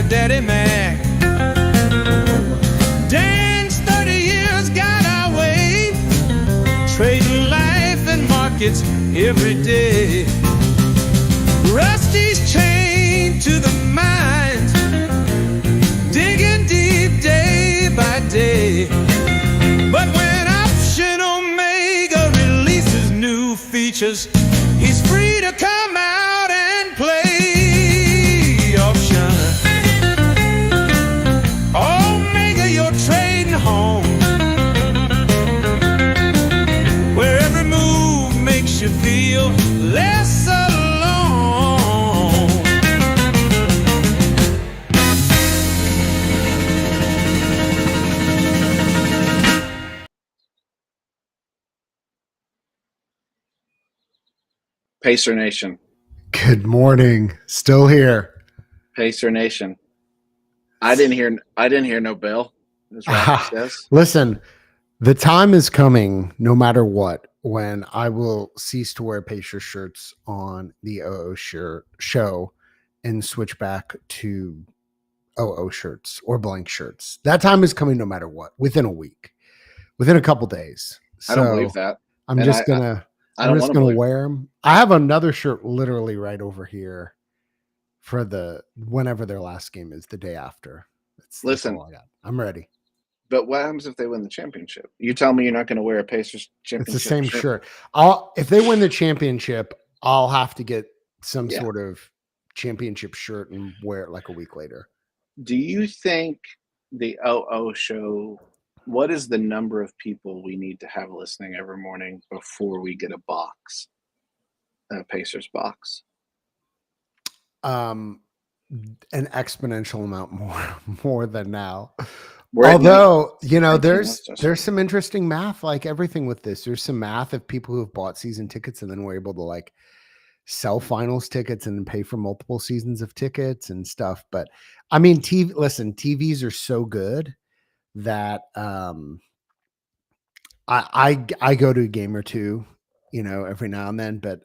Daddy Mac. Dan's 30 years got our way, trading life and markets every day. Rusty's chained to the mines, digging deep day by day. But when Option Omega releases new features, he's free to come out and play. Option Omega, you're trading home, where every move makes you feel less alone. Pacer Nation. Good morning. Still here. Pacer Nation. I didn't hear no bell, as Rocky says. Listen, the time is coming, no matter what, when I will cease to wear Pacer shirts on the OO show and switch back to OO shirts or blank shirts. That time is coming no matter what, within a week, within a couple days. So I don't believe that. I'm just gonna wear them. I have another shirt literally right over here for whenever their last game is, the day after. That's all I got. I'm ready. But what happens if they win the championship? You tell me you're not going to wear a Pacers championship. It's the same shirt. If they win the championship, I'll have to get some sort of championship shirt and wear it like a week later. Do you think the OO show, what is the number of people we need to have listening every morning before we get a box, a Pacers box? An exponential amount more than now. Although, there's some interesting math, like everything with this. There's some math of people who have bought season tickets and then were able to like sell finals tickets and pay for multiple seasons of tickets and stuff. But I mean, TVs are so good that I go to a game or two, every now and then, but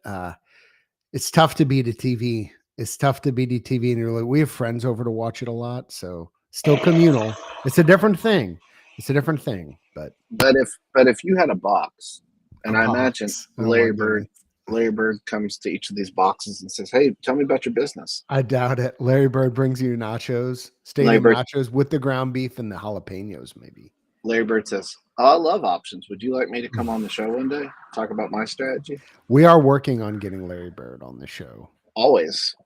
it's tough to beat a TV. It's tough to beat a TV, and you're like, we have friends over to watch it a lot, so still communal. It's a different thing. But if you had a box, and I imagine Larry Bird comes to each of these boxes and says, "Hey, tell me about your business." I doubt it. Larry Bird brings you nachos, nachos with the ground beef and the jalapeños, maybe. Larry Bird says, "I love options. Would you like me to come on the show one day, talk about my strategy?" We are working on getting Larry Bird on the show. Always.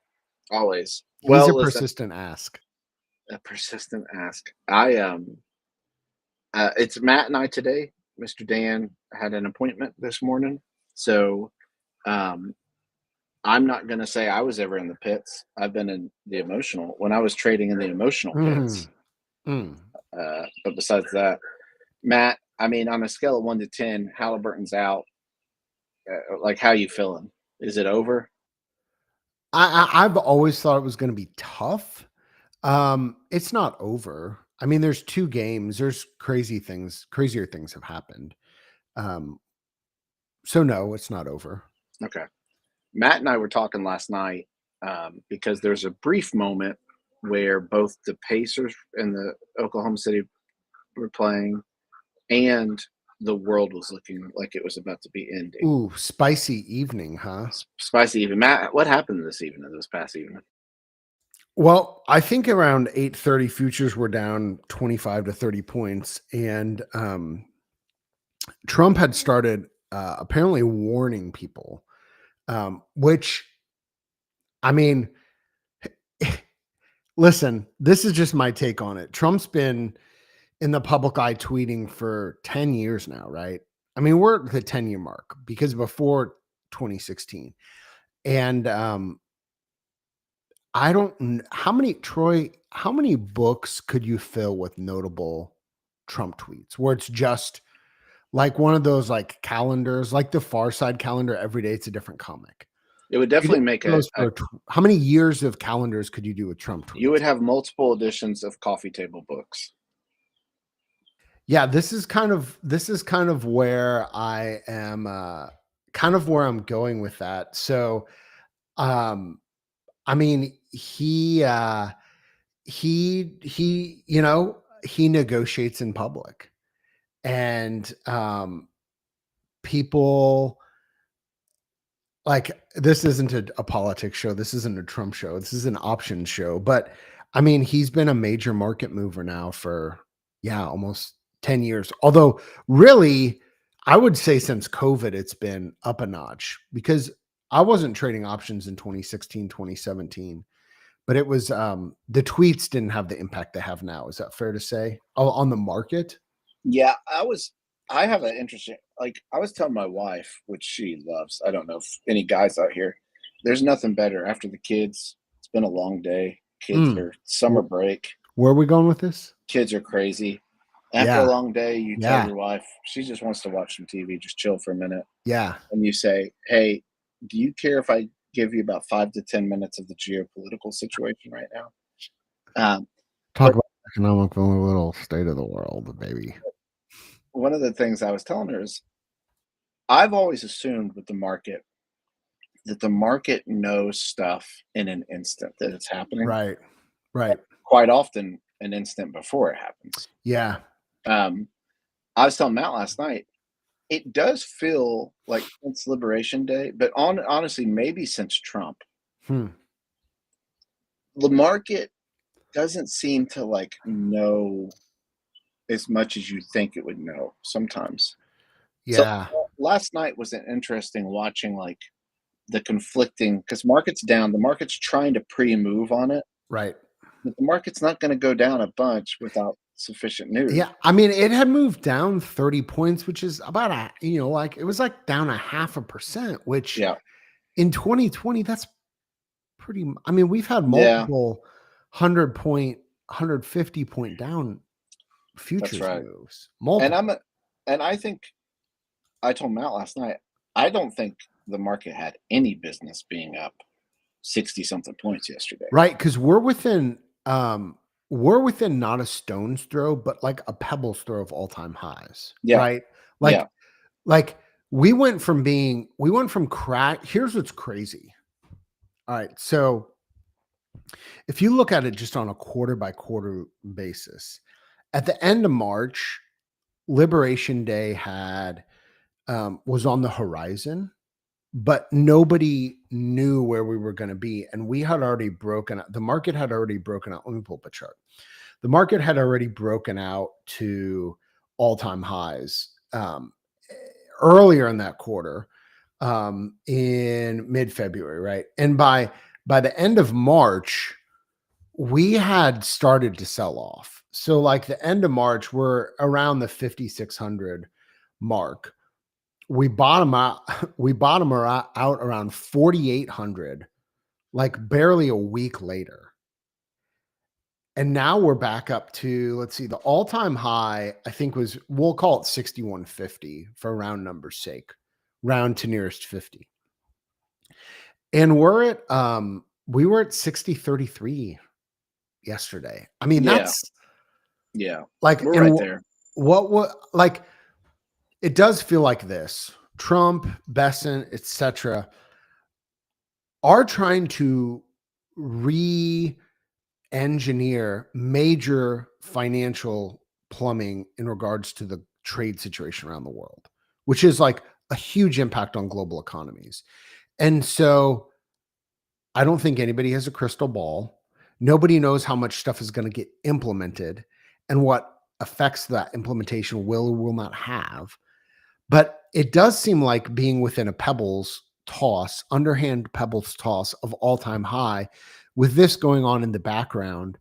He's a persistent ask. A persistent ask. It's Matt and I today. Mr. Dan had an appointment this morning, so I'm not going to say I was ever in the pits. I've been in the emotional when I was trading in the emotional pits. But besides that, Matt, I mean, on a scale of 1 to 10, Halliburton's out. Like, how you feeling? Is it over? I've always thought it was going to be tough. It's not over. I mean, there's 2 games. There's crazier things have happened. So no, it's not over. Okay. Matt and I were talking last night because there's a brief moment where both the Pacers and the Oklahoma City were playing and the world was looking like it was about to be ending. Ooh, spicy evening, huh? Spicy evening. Matt, what happened this past evening? Well, I think around 8:30 futures were down 25 to 30 points. And Trump had started apparently warning people, which, I mean, listen, this is just my take on it. Trump's been in the public eye tweeting for 10 years now, right? I mean, we're at the 10-year mark because before 2016. And I don't, how many books could you fill with notable Trump tweets where it's just like one of those like calendars, like the Far Side calendar, every day it's a different comic. It would definitely make how many years of calendars could you do with Trump tweets? You would have multiple editions of coffee table books. Yeah, this is kind of where I am, kind of where I'm going with that. So, I mean, he he you know, he negotiates in public, and people, like, this isn't a politics show, this isn't a Trump show, this is an options show, but I mean, he's been a major market mover now for almost 10 years. Although really, I would say since COVID it's been up a notch, because I wasn't trading options in 2016, 2017. But it was the tweets didn't have the impact they have now. Is that fair to say? Oh, on the market? Yeah, I have an interesting, like, I was telling my wife, which she loves. I don't know if any guys out here, there's nothing better after the kids. It's been a long day. Kids are summer break. Where are we going with this? Kids are crazy. After a long day, you tell your wife, she just wants to watch some TV, just chill for a minute. Yeah. And you say, hey, do you care if I give you about 5 to 10 minutes of the geopolitical situation right now? Talk about economic, the little state of the world, baby. One of the things I was telling her is, I've always assumed with the market that the market knows stuff in an instant that it's happening. Right. Right. Quite often an instant before it happens. Yeah. I was telling Matt last night, it does feel like since Liberation Day, but honestly, maybe since Trump, the market doesn't seem to like know as much as you think it would know sometimes. Yeah. So last night was an interesting watching, like, the conflicting, because market's down, the market's trying to pre-move on it. Right. But the market's not going to go down a bunch without sufficient news. Yeah. I mean, it had moved down 30 points, which is about like it was like down 0.5%, which in 2020, that's pretty, I mean, we've had multiple 150 point down futures moves. Multiple. And I think I told Matt last night, I don't think the market had any business being up 60 something points yesterday. Right. Because we're within not a stone's throw, but like a pebble's throw of all-time highs. Yeah. Right. Like we went from crack. Here's what's crazy. All right. So if you look at it just on a quarter by quarter basis, at the end of March, Liberation Day was on the horizon, but nobody knew where we were going to be. And we had already broken out. The market had already broken out. Let me pull up a chart. The market had already broken out to all-time highs earlier in that quarter, in mid-February, right? And by the end of March, we had started to sell off. So like the end of March, we're around the 5,600 mark. We bottom out around 4,800, like barely a week later. And now we're back up to, let's see, the all-time high, I think we'll call it 6,150 for round number's sake, round to nearest 50. And we were at 60.33 yesterday. I mean, that's like, we're right there. What like, it does feel like this. Trump, Besson, etc., are trying to re-engineer major financial plumbing in regards to the trade situation around the world, which is like a huge impact on global economies. And so I don't think anybody has a crystal ball. Nobody knows how much stuff is going to get implemented and what effects that implementation will or will not have. But it does seem like being within a underhand pebbles toss of all-time high, with this going on in the background,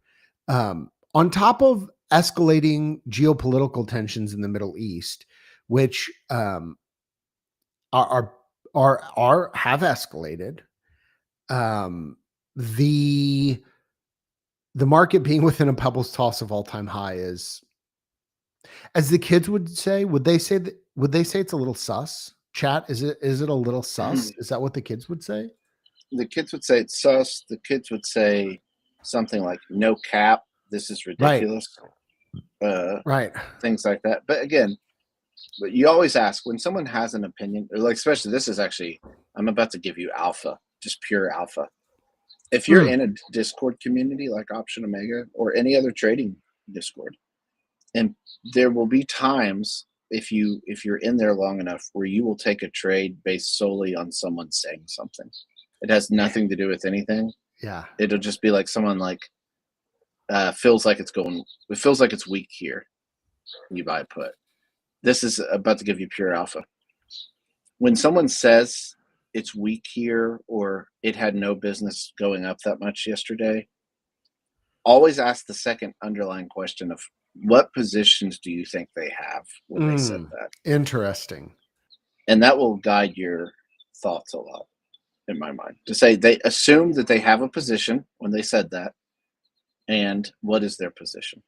on top of escalating geopolitical tensions in the Middle East, which have escalated. The market being within a pebbles toss of all-time high is, as the kids would say, would they say it's a little sus? Chat, is it a little sus? Is that what the kids would say? The kids would say it's sus. The kids would say something like, no cap, this is ridiculous. Right. Things like that. But again, you always ask when someone has an opinion, like, especially this is actually, I'm about to give you alpha, just pure alpha. If you're in a Discord community like Option Omega or any other trading Discord, and there will be times if you're in there long enough where you will take a trade based solely on someone saying something. It has nothing to do with anything. Yeah. It'll just be like someone like feels like it's weak here. You buy a put. This is about to give you pure alpha. When someone says it's weak here or it had no business going up that much yesterday, always ask the second underlying question of what positions do you think they have when they said that? Interesting. And that will guide your thoughts a lot, in my mind. To say they assume that they have a position when they said that, and what is their position?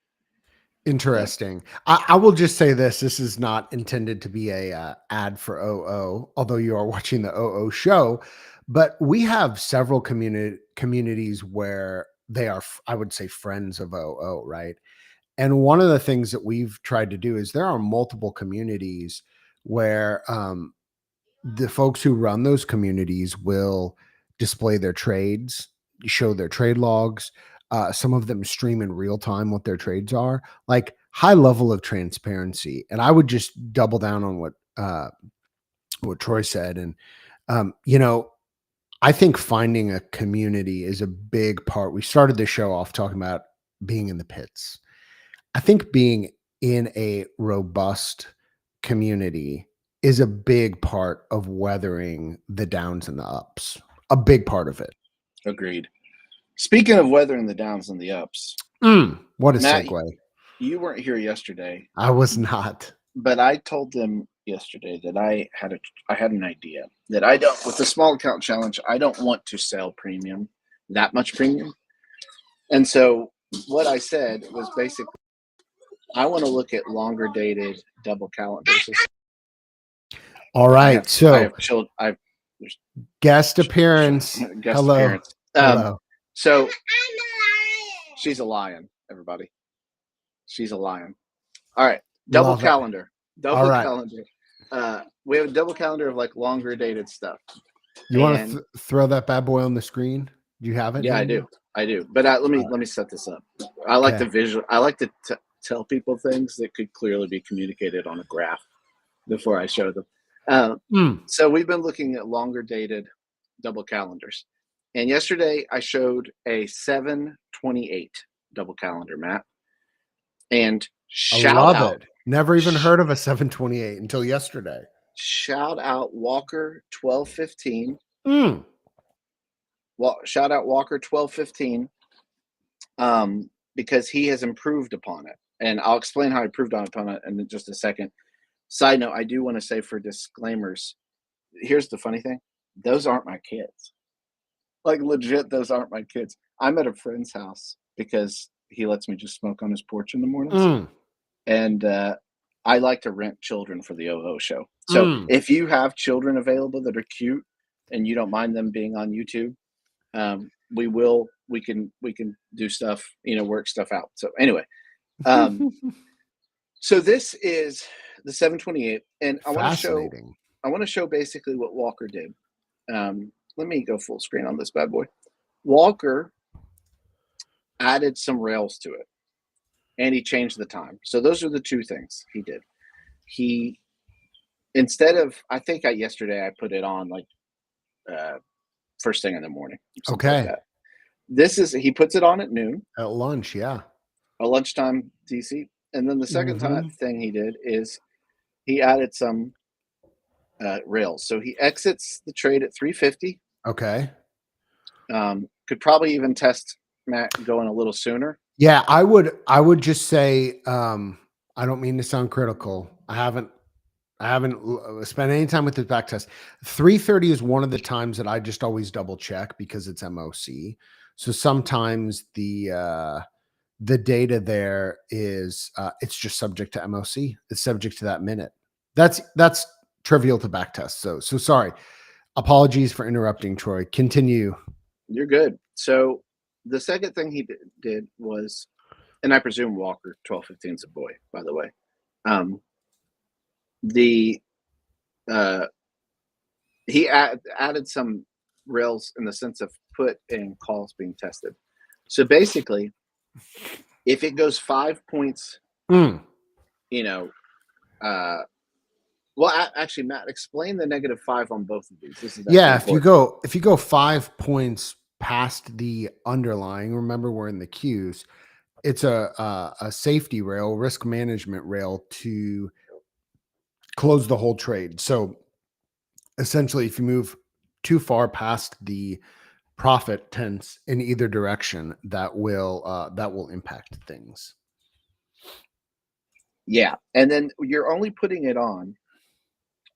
Interesting. I will just say this. This is not intended to be a ad for OO, although you are watching the OO show. But we have several communities where they are, I would say, friends of OO, right? And one of the things that we've tried to do is there are multiple communities where the folks who run those communities will display their trades, show their trade logs. Some of them stream in real time what their trades are, like high level of transparency. And I would just double down on what Troy said. And I think finding a community is a big part. We started the show off talking about being in the pits. I think being in a robust community is a big part of weathering the downs and the ups. A big part of it. Agreed. Speaking of weathering the downs and the ups, what a Matt, segue. You weren't here yesterday. I was not. But I told them yesterday that I had an idea that I don't, with the small account challenge, I don't want to sell premium, that much premium. And so what I said was basically, I want to look at longer dated double calendars. All right. Guest appearance. Hello. Appearance. Hello. So she's a lion, everybody. She's a lion. All right. Double calendar. Double calendar. We have a double calendar of like longer dated stuff. You want to throw that bad boy on the screen? Do you have it? Yeah, I do. But let me set this up. I like the visual. I like to tell people things that could clearly be communicated on a graph before I show them. So we've been looking at longer dated double calendars. And yesterday I showed a 7/28 double calendar, Matt. And shout out. Never even heard of a 7/28 until yesterday. Shout out Walker 1215. Well, shout out Walker 1215 because he has improved upon it. And I'll explain how I improved upon it in just a second. Side note, I do want to say for disclaimers, here's the funny thing. Those aren't my kids. Like legit, those aren't my kids. I'm at a friend's house because he lets me just smoke on his porch in the mornings. And I like to rent children for the OO show. So if you have children available that are cute and you don't mind them being on YouTube, we can do stuff, work stuff out. So anyway, so this is the 7/28, and I want to show basically what Walker did. Let me go full screen on this bad boy. Walker added some rails to it, and he changed the time. So those are the two things he did. He, instead of, I think yesterday I put it on like first thing in the morning. Okay. Like he puts it on at noon. At lunch, yeah. A lunchtime DC. And then the second thing he did is he added some rails. So he exits the trade at 350. Okay. Could probably even test Matt going a little sooner. Yeah, I would just say, I don't mean to sound critical. I haven't spent any time with this backtest. 330 is one of the times that I just always double check because it's MOC. So sometimes the data there is it's just subject to MOC. It's subject to that minute. That's trivial to backtest. So sorry. Apologies for interrupting, Troy. Continue. You're good. So the second thing he did was, and I presume Walker 1215 is a boy, by the way. He added some rails in the sense of put in calls being tested. So basically, if it goes 5 points, well, actually, Matt, explain the -5 on both of these. This is important. if you go 5 points past the underlying, remember we're in the queues. It's a safety rail, risk management rail to close the whole trade. So essentially, if you move too far past the profit tense in either direction, that will impact things. Yeah, and then you're only putting it on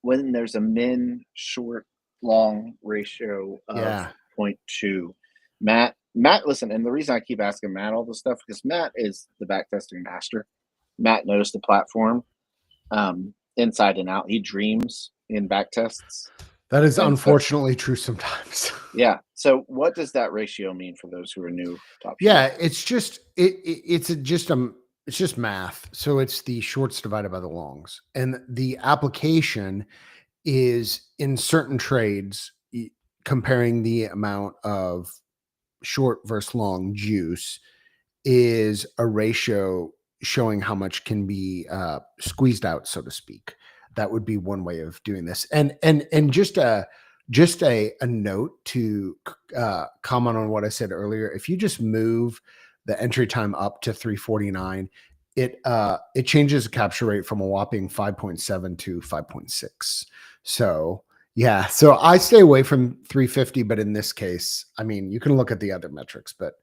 when there's a min short long ratio of 0.2. Matt, listen, and the reason I keep asking Matt all this stuff because Matt is the backtesting master. Matt knows the platform inside and out. He dreams in backtests. That is unfortunately true sometimes. Yeah. So what does that ratio mean for those who are new? It's just math. So it's the shorts divided by the longs, and the application is in certain trades comparing the amount of short versus long juice is a ratio showing how much can be squeezed out, so to speak. That would be one way of doing this. And just a note to comment on what I said earlier. If you just move the entry time up to 349, it changes the capture rate from a whopping 5.7 to 5.6. So yeah, so I stay away from 350, but in this case, I mean, you can look at the other metrics, but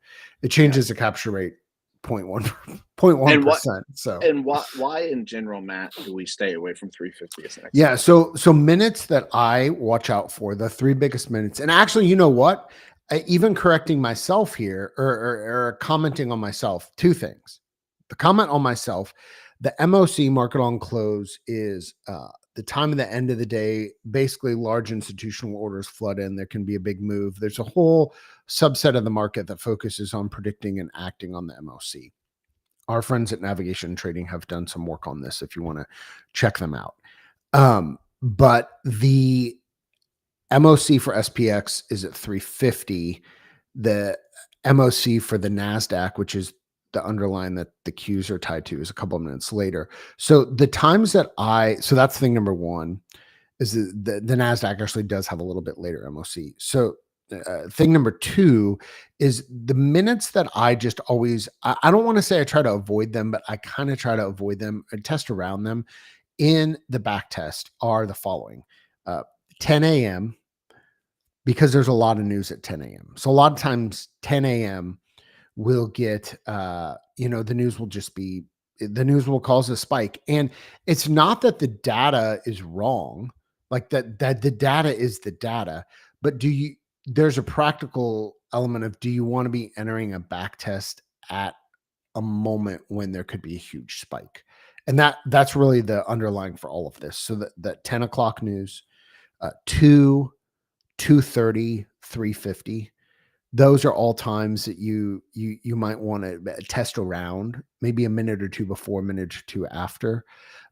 it changes the capture rate 0.1%. So and why in general, Matt, do we stay away from 350? Yeah, so minutes that I watch out for, the 3 biggest minutes, and actually, you know what? Even correcting myself here or commenting on myself, 2 things. The comment on myself, the MOC market on close is the time of the end of the day. Basically, large institutional orders flood in. There can be a big move. There's a whole subset of the market that focuses on predicting and acting on the MOC. Our friends at Navigation Trading have done some work on this if you want to check them out. But the MOC for SPX is at 350. The MOC for the NASDAQ, which is the underline that the Qs are tied to, is a couple of minutes later. So the times that so that's thing number 1 is the NASDAQ actually does have a little bit later MOC. So thing number 2 is the minutes that I just always, I don't want to say I try to avoid them, but I kind of try to avoid them and test around them in the back test are the following. 10 a.m. because there's a lot of news at 10 a.m. So a lot of times 10 a.m. will get, the news will cause a spike. And it's not that the data is wrong, like that the data is the data, but there's a practical element of, do you want to be entering a back test at a moment when there could be a huge spike? And that's really the underlying for all of this. So that 10 o'clock news, 2:30, 3:50, those are all times that you might want to test around, maybe a minute or 2 before, a minute or 2 after.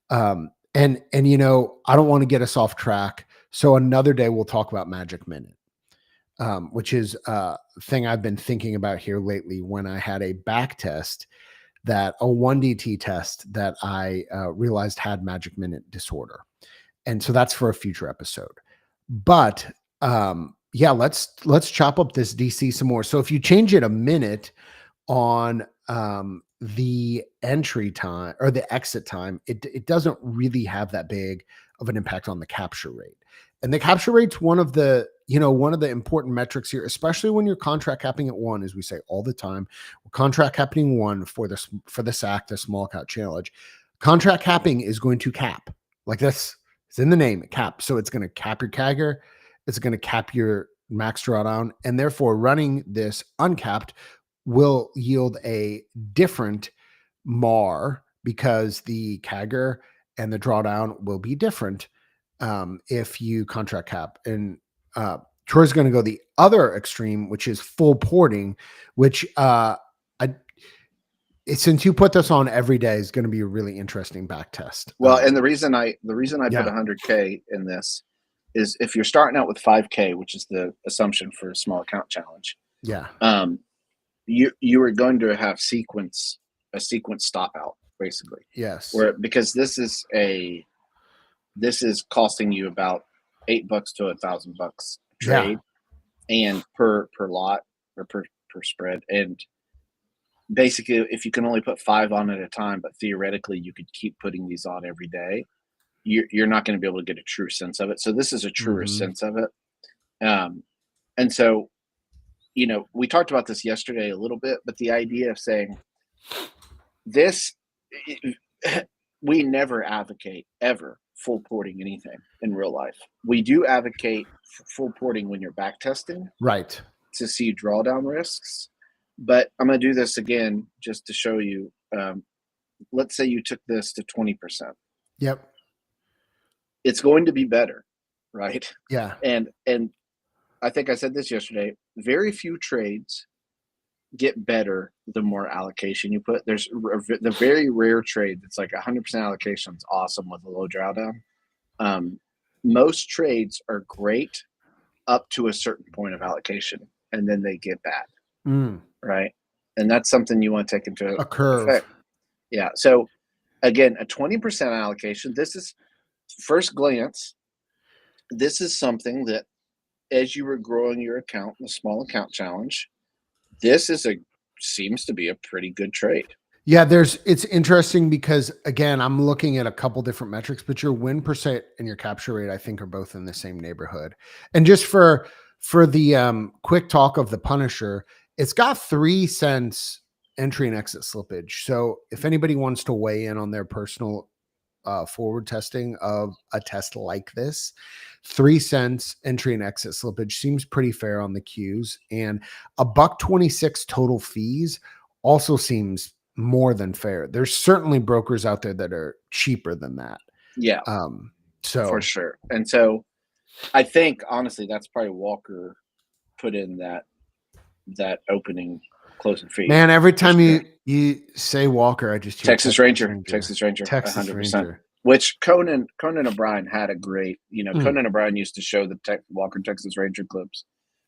And I don't want to get us off track. So another day we'll talk about magic minute, which is a thing I've been thinking about here lately when I had a back test, that a 1DT test that I realized had magic minute disorder. And so that's for a future episode. But let's chop up this DC some more. So if you change it a minute on the entry time or the exit time, it doesn't really have that big of an impact on the capture rate. And the capture rate's one of the important metrics here, especially when you're contract capping at 1, as we say all the time. We're contract capping 1 for the SAC, the small cap challenge. Contract capping is going to cap, like this. It's in the name, cap. So it's going to cap your CAGR. It's going to cap your max drawdown. And therefore, running this uncapped will yield a different MAR because the CAGR and the drawdown will be different if you contract cap. And Troy's going to go the other extreme, which is full porting, which since you put this on every day is going to be a really interesting back test. Well, and the reason I put 100K in this is if you're starting out with 5K, which is the assumption for a small account challenge, Yeah. You are going to have a sequence stop out, basically. Yes. Because this is costing you about $8 to $1,000 trade, and per lot or per spread. And basically, if you can only put 5 on at a time, but theoretically you could keep putting these on every day, you're not going to be able to get a true sense of it. So this is a truer sense of it. And so, we talked about this yesterday a little bit, but the idea of saying this, we never advocate ever full porting anything in real life. We do advocate full porting when you're back testing, right, to see drawdown risks. But I'm going to do this again just to show you. Let's say you took this to 20%. Yep. It's going to be better, right? Yeah. And I think I said this yesterday. Very few trades get better the more allocation you put. There's the very rare trade that's like 100% allocation is awesome with a low drawdown. Most trades are great up to a certain point of allocation, and then they get bad, right? And that's something you want to take into a curve. effect. Yeah. So again, a 20% allocation. This is first glance. This is something that, as you were growing your account, the small account challenge, this seems to be a pretty good trade. Yeah, it's interesting because, again, I'm looking at a couple different metrics, but your win percent and your capture rate, I think, are both in the same neighborhood. And just for the quick talk of the Punisher, it's got 3 cents entry and exit slippage. So if anybody wants to weigh in on their personal forward testing of a test like this, 3 cents entry and exit slippage seems pretty fair on the cues, and $1.26 total fees also seems more than fair. There's certainly brokers out there that are cheaper than that. Yeah. So for sure. And so I think honestly that's probably Walker put in that opening closing fee. Man, every time you say Walker, I just hear Texas Ranger, 100%. Which Conan O'Brien had a great, Conan O'Brien used to show the Walker Texas Ranger clips.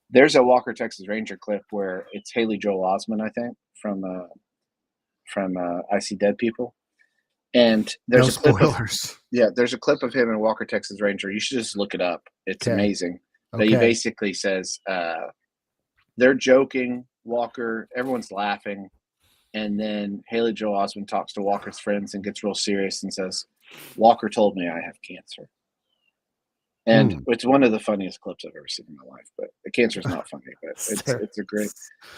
There's a Walker Texas Ranger clip where it's Haley Joel Osment, I think, from I See Dead People. And there's a clip there's a clip of him in Walker Texas Ranger. You should just look it up. It's amazing. But he basically says they're joking, Walker, everyone's laughing, and then Haley Joel Osment talks to Walker's friends and gets real serious and says, Walker told me I have cancer. And it's one of the funniest clips I've ever seen in my life. But the cancer is not funny, but it's a great.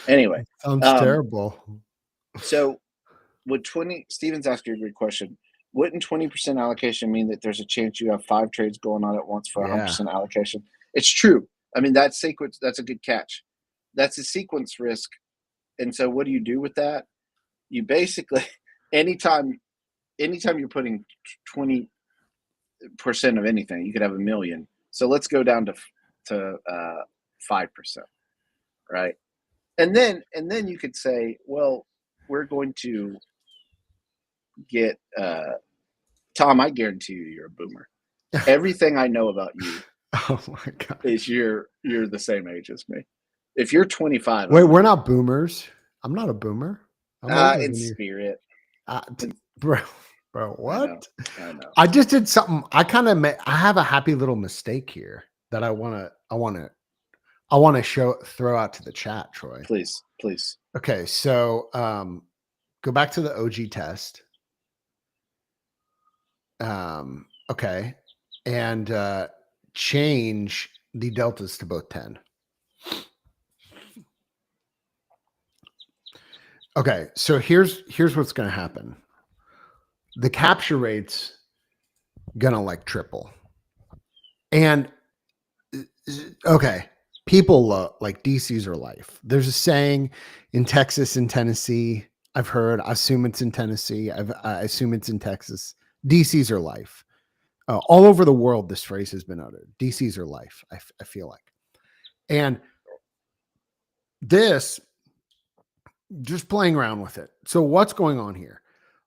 Anyway, sounds terrible. So, Steven's asking a great question. Wouldn't 20% allocation mean that there's a chance you have 5 trades going on at once for 100% allocation? It's true. I mean, that's a good catch. That's a sequence risk. And so what do you do with that? You basically, anytime you're putting 20% of anything, you could have 1 million. So let's go down to 5%, right? And then you could say, well, we're going to get Tom. I guarantee you're a boomer. Everything I know about you, oh my God, is you're the same age as me. If you're 25, wait, we're not boomers. I'm not a boomer. In spirit, bro, what? I know. I just did something. I have a happy little mistake here that I want to throw out to the chat, Troy. Please. Okay, so go back to the OG test. Okay, and change the deltas to both 10. Okay, so here's what's going to happen. The capture rate's gonna like triple, and okay, people love, like, DCs are life. There's a saying in Texas and Tennessee. I've heard. I assume it's in Tennessee. I assume it's in Texas. DCs are life. All over the world, this phrase has been uttered. DCs are life. I feel like, and this, just playing around with it. So what's going on here?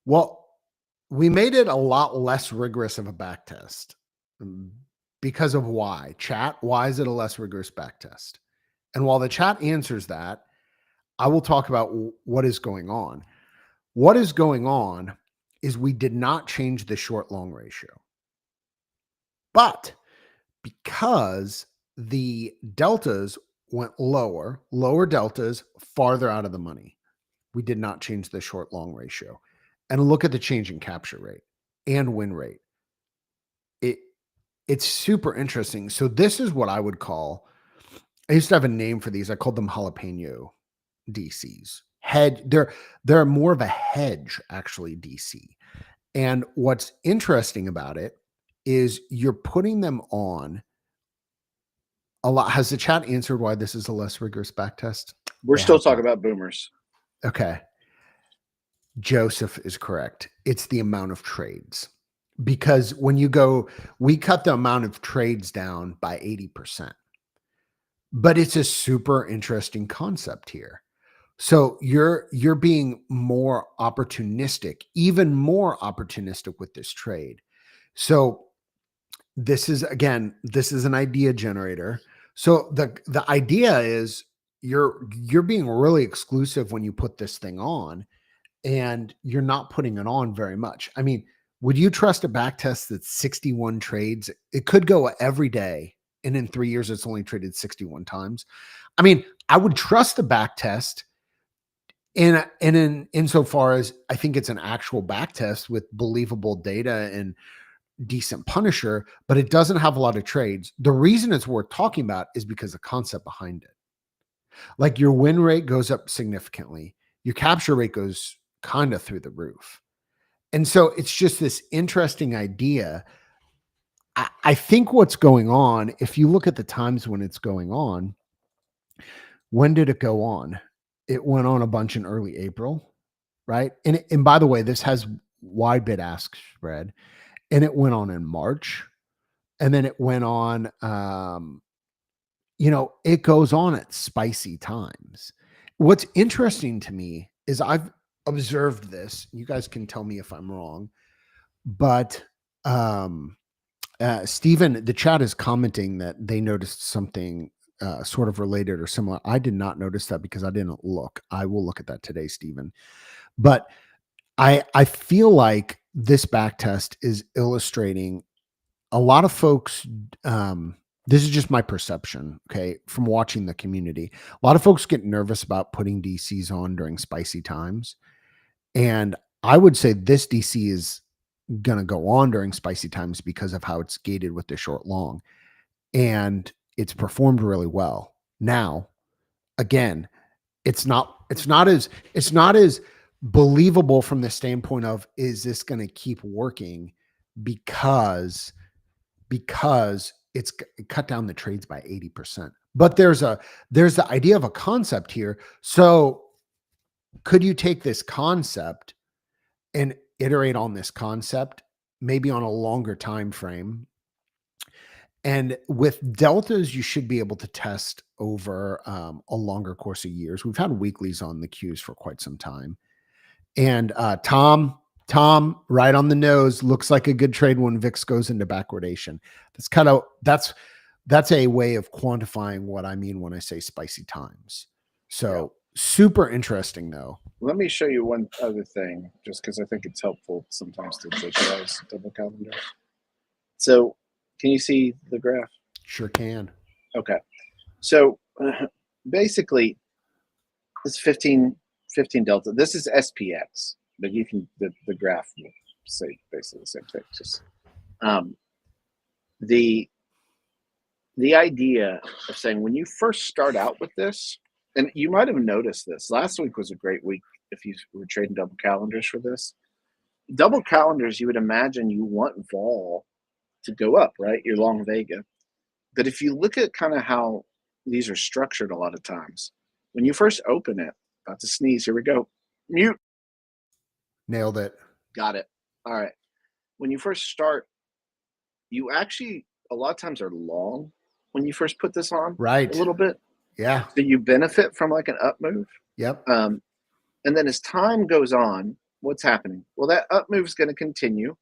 Well, we made it a lot less rigorous of a back test because of why. Chat, why is it a less rigorous backtest? And while the chat answers that, I will talk about what is going on. What is going on is we did not change the short long ratio. But because the deltas went lower deltas farther out of the money, we did not change the short long ratio. And look at the change in capture rate and win rate. It's super interesting. So this is what I would call, I used to have a name for these. I called them Jalapeño DCs. Hedge. They're more of a hedge, actually, DC. And what's interesting about it is you're putting them on a lot. Has the chat answered why this is a less rigorous backtest? We're still talking about boomers. Okay. Joseph is correct. It's the amount of trades. Because when you go, we cut the amount of trades down by 80%. But it's a super interesting concept here. So you're being more opportunistic, even more opportunistic with this trade. So this is an idea generator. So the idea is you're being really exclusive when you put this thing on, and you're not putting it on very much. I mean, would you trust a backtest that's 61 trades? It could go every day, and in 3 years, it's only traded 61 times. I mean, I would trust the backtest insofar as I think it's an actual backtest with believable data and decent punisher, but it doesn't have a lot of trades. The reason it's worth talking about is because the concept behind it. Like your win rate goes up significantly. Your capture rate goes kind of through the roof. And so it's just this interesting idea. I think what's going on, if you look at the times when it's going on, when did it go on? It went on a bunch in early April, right? And by the way, this has wide bid ask spread, and it went on in March, and then it went on, it goes on at spicy times. What's interesting to me is I've observed this. You guys can tell me if I'm wrong, but Stephen, the chat is commenting that they noticed something sort of related or similar. I did not notice that because I didn't look. I will look at that today, Stephen. But I feel like this backtest is illustrating a lot of folks. This is just my perception, okay, from watching the community. A lot of folks get nervous about putting DCs on during spicy times. And I would say this DC is going to go on during spicy times because of how it's gated with the short long. And it's performed really well. Now, again, it's not as believable from the standpoint of, is this going to keep working because it's cut down the trades by 80%. But there's the idea of a concept here. So could you take this concept and iterate on this concept, maybe on a longer time frame? And with deltas, you should be able to test over a longer course of years. We've had weeklies on the queues for quite some time. And Tom, right on the nose, looks like a good trade when VIX goes into backwardation. That's a way of quantifying what I mean when I say spicy times. So super interesting, though. Let me show you one other thing, just because I think it's helpful sometimes to visualize double calendar. So can you see the graph? Sure can. Okay. So basically, it's 15 delta. This is SPX, but you can, the graph will say basically the same thing. Just the idea of saying when you first start out with this, and you might have noticed this, last week was a great week if you were trading double calendars for this. Double calendars, you would imagine you want vol to go up, right? You're long Vega. But if you look at kind of how these are structured a lot of times, when you first open it, about to sneeze, here we go. Mute. Nailed it. Got it. All right. When you first start, you actually a lot of times are long when you first put this on. Right. A little bit. Yeah. So you benefit from like an up move. Yep. And then as time goes on, what's happening? Well, that up move is going to continue.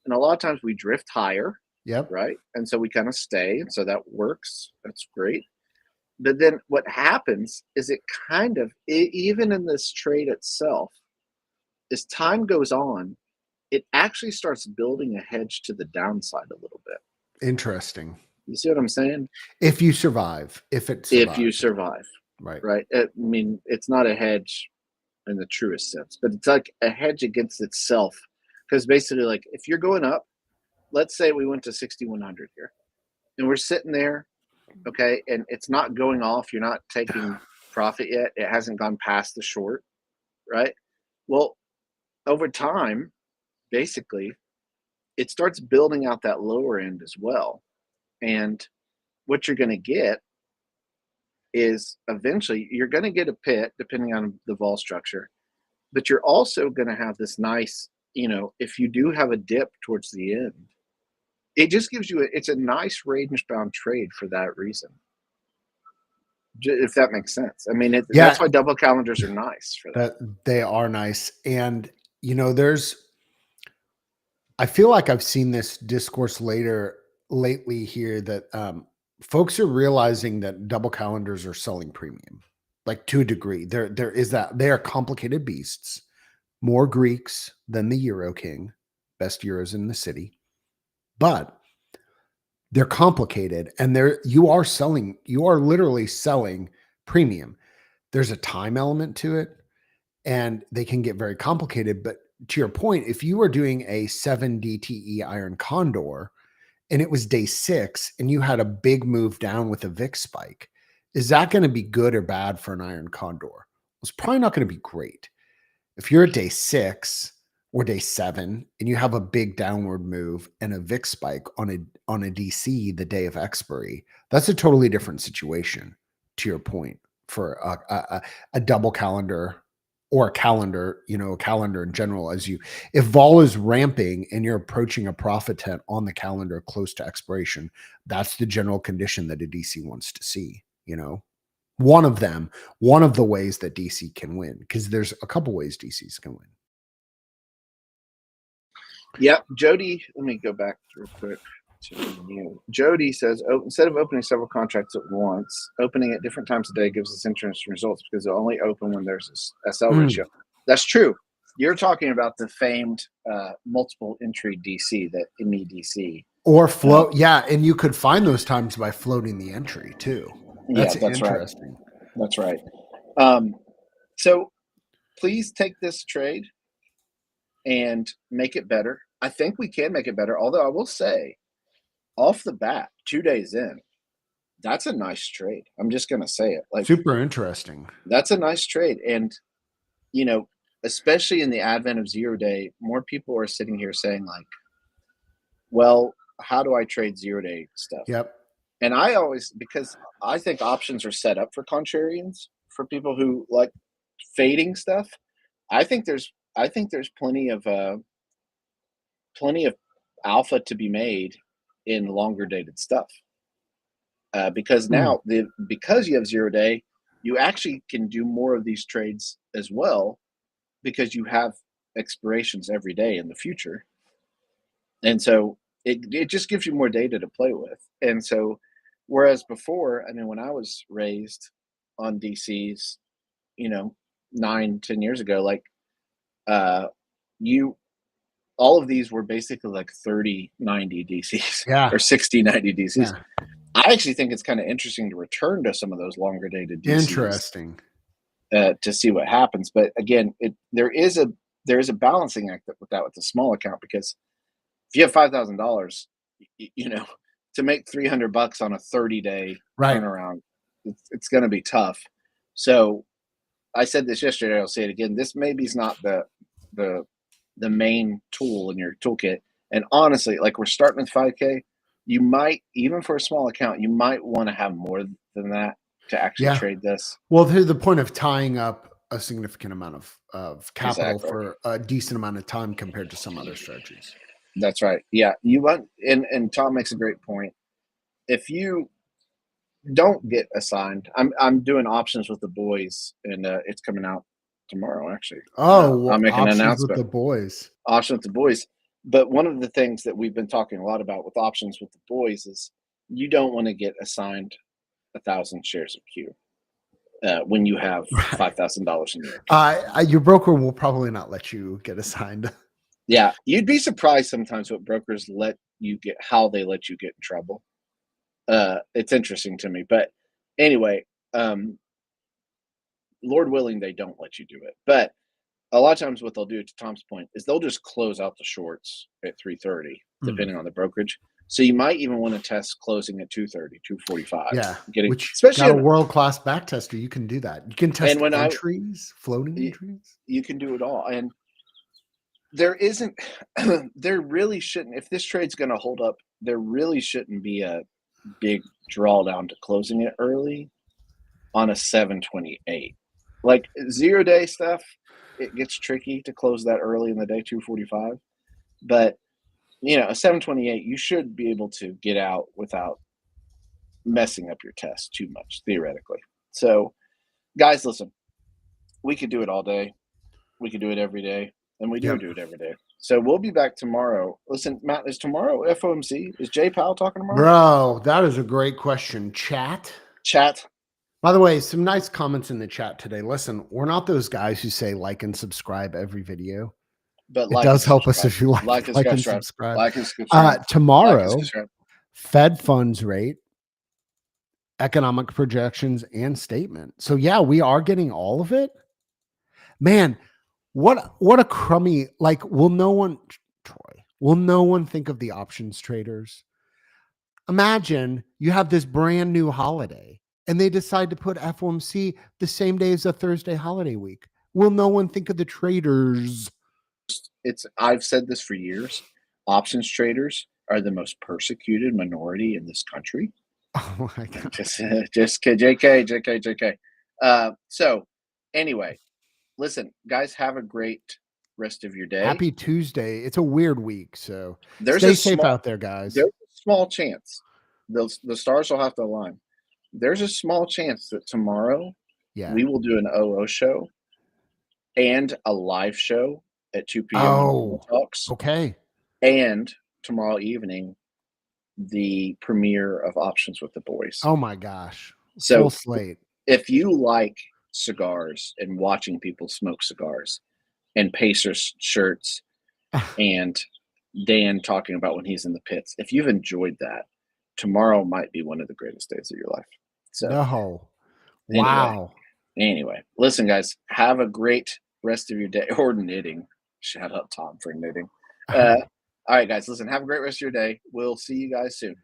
And a lot of times we drift higher. Yep. Right. And so we kind of stay. And so that works. That's great. But then what happens is it kind of, even in this trade itself, as time goes on, it actually starts building a hedge to the downside a little bit. Interesting. You see what I'm saying? If you survive, if you survive, right. I mean, it's not a hedge in the truest sense, but it's like a hedge against itself. Because basically, like if you're going up, let's say we went to 6,100 here, and we're sitting there, okay, and it's not going off. You're not taking profit yet. It hasn't gone past the short, right? Well, over time, basically, it starts building out that lower end as well. And what you're going to get is eventually you're going to get a pit depending on the vol structure, but you're also going to have this nice, if you do have a dip towards the end, it just gives you it's a nice range bound trade for that reason. If that makes sense. I mean, that's why double calendars are nice for that. They are nice. And, I feel like I've seen this discourse lately here that folks are realizing that double calendars are selling premium, like to a degree. There is that they are complicated beasts, more Greeks than the Euro King, best euros in the city, but they're complicated and you are literally selling premium. There's a time element to it and they can get very complicated, but to your point, if you were doing a 7 DTE iron condor and it was day 6 and you had a big move down with a VIX spike, is that going to be good or bad for an iron condor? It's probably not going to be great. If you're at day 6 or day 7 and you have a big downward move and a VIX spike on a DC the day of expiry, that's a totally different situation, to your point, for a double calendar or a calendar in general. If vol is ramping and you're approaching a profit tent on the calendar close to expiration, that's the general condition that a DC wants to see. One of the ways that DC can win, because there's a couple ways DCs can win. Yep. Jody, let me go back real quick to you. Jody says, instead of opening several contracts at once, opening at different times of day gives us interesting results because they'll only open when there's a SL ratio. That's true. You're talking about the famed multiple entry DC, that MEDC. Or float. Yeah. And you could find those times by floating the entry too. That's interesting. Right. That's right. So please take this trade and make it better. I think we can make it better. Although I will say, off the bat, 2 days in, that's a nice trade. I'm just going to say it. Like, super interesting. That's a nice trade. And, especially in the advent of 0 day, more people are sitting here saying like, well, how do I trade 0 day stuff? Yep. And because I think options are set up for contrarians, for people who like fading stuff. I think there's plenty of alpha to be made in longer dated stuff, because now because you have 0 day, you actually can do more of these trades as well, because you have expirations every day in the future, and so it just gives you more data to play with. And so whereas before, I mean, when I was raised on DCs, 9-10 years ago, like all of these were basically like 30-90 DCs, or 60-90 DCs. Yeah. I actually think it's kind of interesting to return to some of those longer dated DCs. Interesting. To see what happens. But again, there is a balancing act with the small account, because if you have $5,000, to make $300 on a 30-day turnaround, it's going to be tough. So I said this yesterday, I'll say it again. This maybe is not the main tool in your toolkit. And honestly, like, we're starting with 5K. You might, even for a small account, you might want to have more than that to actually trade this. Well, to the point of tying up a significant amount of capital for a decent amount of time compared to some other strategies. That's right. Yeah. You want, and Tom makes a great point. If you don't get assigned, I'm doing options with the boys, and it's coming out tomorrow, actually. Oh, I'm making an announcement with the boys. Option with the boys. But one of the things that we've been talking a lot about with options with the boys is you don't want to get assigned 1,000 shares of Q when you have $5,000 in your account. Your broker will probably not let you get assigned. Yeah, you'd be surprised sometimes what brokers let you get, how they let you get in trouble. It's interesting to me, but anyway, Lord willing, they don't let you do it. But a lot of times what they'll do, to Tom's point, is they'll just close out the shorts at 3:30, depending on the brokerage. So you might even want to test closing at 2:30, 2:45. Yeah, which especially got a world-class backtester, you can do that. You can test entries, floating entries. You can do it all. And there really shouldn't, if this trade's going to hold up, there really shouldn't be a big drawdown to closing it early on a 728. Like 0-day stuff, it gets tricky to close that early in the day, 2:45. But, a 728, you should be able to get out without messing up your test too much, theoretically. So, guys, listen, we could do it all day. We could do it every day. And we do it every day. So we'll be back tomorrow. Listen, Matt, is tomorrow FOMC? Is Jay Powell talking tomorrow? Bro, that is a great question. Chat. By the way, some nice comments in the chat today. Listen, we're not those guys who say like and subscribe every video. But it does help us if you like and subscribe. Tomorrow, Fed funds rate, economic projections, and statement. So yeah, we are getting all of it. Man, what a crummy, will no one think of the options traders? Imagine you have this brand new holiday and they decide to put FOMC the same day as a Thursday holiday week. Will no one think of the traders? I've said this for years. Options traders are the most persecuted minority in this country. Oh my God. Just JK. So anyway, listen, guys, have a great rest of your day. Happy Tuesday. It's a weird week, so stay safe out there, guys. There's a small chance. The stars will have to align. There's a small chance that tomorrow we will do an OO show and a live show at 2 p.m. Oh, Talks. Okay. And tomorrow evening, the premiere of Options with the Boys. Oh my gosh. So full slate. If you like cigars and watching people smoke cigars and Pacers shirts and Dan talking about when he's in the pits, if you've enjoyed that, tomorrow might be one of the greatest days of your life. So wow. Anyway, listen, guys, have a great rest of your day, or knitting. Shout out Tom for knitting. All right, guys, listen, have a great rest of your day. We'll see you guys soon.